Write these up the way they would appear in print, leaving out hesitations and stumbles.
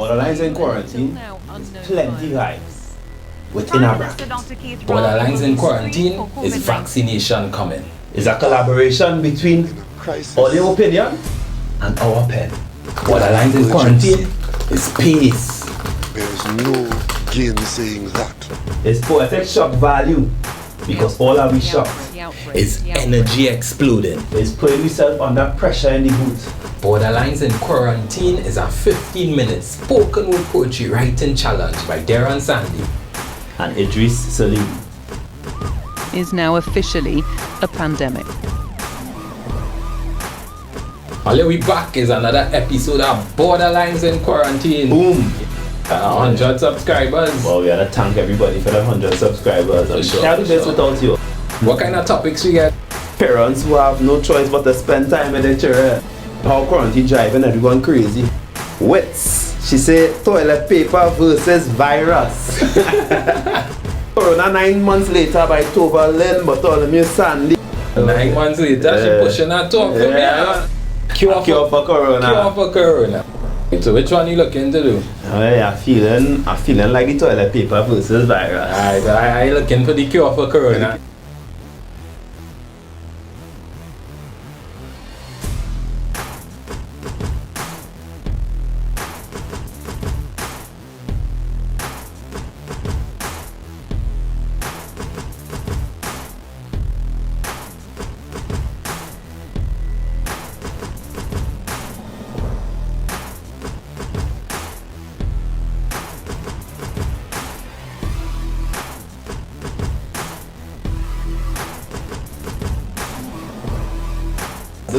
Borderlines in quarantine is plenty lives within a brand. Borderlines in quarantine is vaccination coming. It's a collaboration between all your opinion and our pen. Borderlines in quarantine is peace. There's no gainsaying that. It's poetic shock value because all are we shocked. Is energy exploding. It's putting yourself under pressure in the booth. Borderlines in quarantine is a 15-minute spoken word poetry writing challenge by Derron and IDREES SALEEM. Is now officially a pandemic. All we back is another episode of Borderlines in Quarantine. Boom! 100 subscribers. Well, we gotta thank everybody for the 100 subscribers. We can't do this without you. What kind of topics we get? Parents who have no choice but to spend time with their children. How quarantine driving everyone crazy. Wits. She said toilet paper versus virus. Corona 9 months later by Tova Lynn, but all of me Sandy. 9 months later, she pushing her talk for me. Cure for Corona. Cure for Corona. So which one you looking to do? I'm feeling like the toilet paper versus virus. Alright, I looking for the cure for Corona.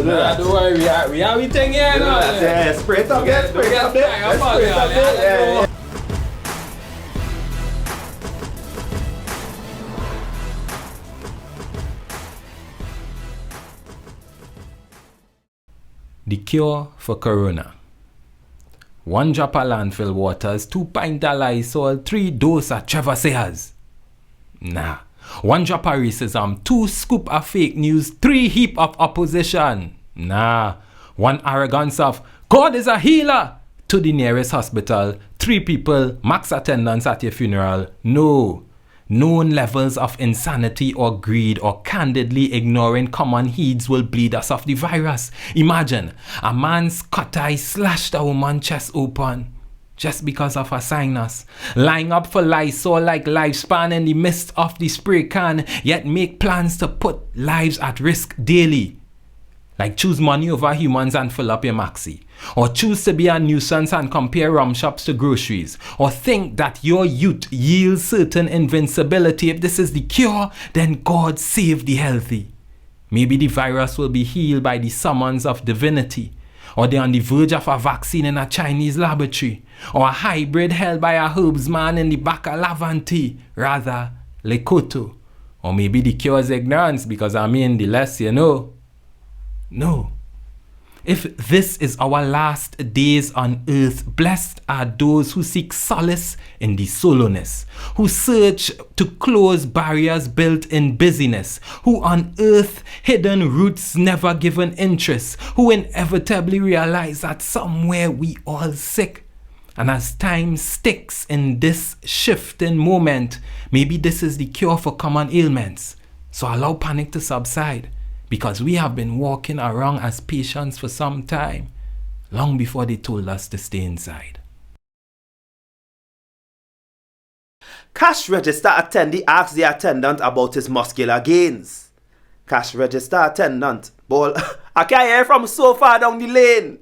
Nah, don't worry, we have everything here now. Yeah, spray it up there, spray it up there. The cure for Corona. 1 drop of landfill waters, 2 pint of Lysol, 3 dose of Trevor Sayers. Nah. 1 drop of racism, 2 scoop of fake news, 3 heap of opposition. Nah. 1 arrogance of God is a healer to the nearest hospital, 3 people, max attendance at your funeral. No. Known levels of insanity or greed or candidly ignoring common heeds will bleed us of the virus. Imagine, a man's cut eye slashed a woman's chest open just because of her sinus. Lying up for Lysol like lifespan in the midst of the spray can, yet make plans to put lives at risk daily. Like choose money over humans and fill up your maxi. Or choose to be a nuisance and compare rum shops to groceries. Or think that your youth yields certain invincibility. If this is the cure, then God save the healthy. Maybe the virus will be healed by the summons of divinity. Or they're on the verge of a vaccine in a Chinese laboratory. Or a hybrid held by a herbsman in the back of Lavanti. Rather, Lekoto. Or maybe the cure is ignorance, because the less you know. No. If this is our last days on earth, blessed are those who seek solace in the solowness, who search to close barriers built in busyness, who unearth hidden roots never given interest, who inevitably realize that somewhere we all sick. And as time sticks in this shifting moment, maybe this is the cure for common ailments. So allow panic to subside. Because we have been walking around as patients for some time, long before they told us to stay inside. Cash register attendee asks the attendant about his muscular gains. Cash register attendant, ball, I can't hear from so far down the lane.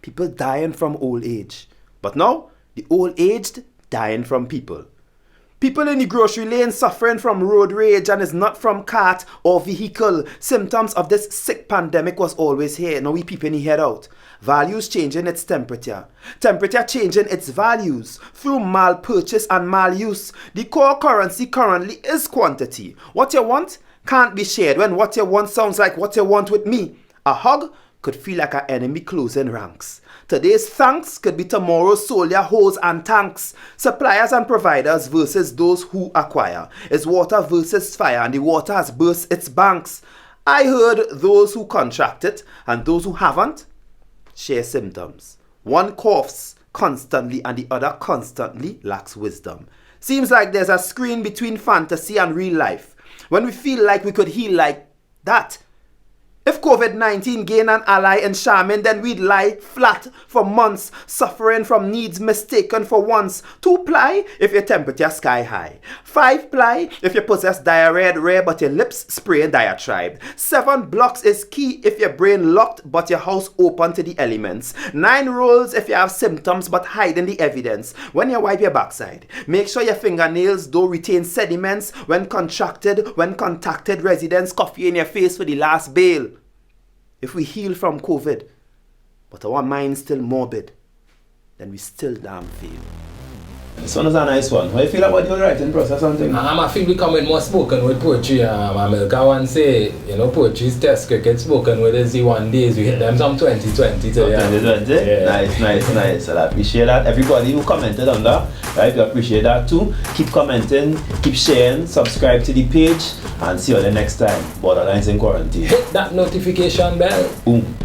People dying from old age. But now, the old aged dying from people. People in the grocery lane suffering from road rage, and it's not from cart or vehicle. Symptoms of this sick pandemic was always here. Now we peeping the head out. Values changing its temperature. Temperature changing its values. Through mal-purchase and mal-use. The core currency currently is quantity. What you want can't be shared when what you want sounds like what you want with me. A hug could feel like an enemy closing ranks. Today's thanks could be tomorrow's soldier, hose and tanks. Suppliers and providers versus those who acquire. It's water versus fire, and the water has burst its banks. I heard those who contract it and those who haven't share symptoms. One coughs, constantly and the other constantly lacks wisdom. Seems like there's a screen between fantasy and real life. When we feel like we could heal like that. If COVID-19 gained an ally in Charmin, then we'd lie flat for months, suffering from needs mistaken for wants. 2 ply if your temperature sky high. 5 ply if you possess diarrhea rare but your lips spraying diatribe. 7 blocks is key if your brain locked but your house open to the elements. 9 rolls if you have symptoms but hiding the evidence. When you wipe your backside, make sure your fingernails don't retain sediments. When contacted residents coffee in your face for the last bail. If we heal from COVID, but our mind's still morbid, then we still damn fail. This one is a nice one. How do you feel about your writing process and things? I feel becoming more spoken with poetry. Milka one say, poetry is test cricket spoken with is the 1 days. We hit them some 2020 today. 2020? Yeah. Nice. I appreciate that. Everybody who commented on that, right? We appreciate that too. Keep commenting, keep sharing, subscribe to the page, and see you the next time. Borderlines in Quarantine. Hit that notification bell. Boom.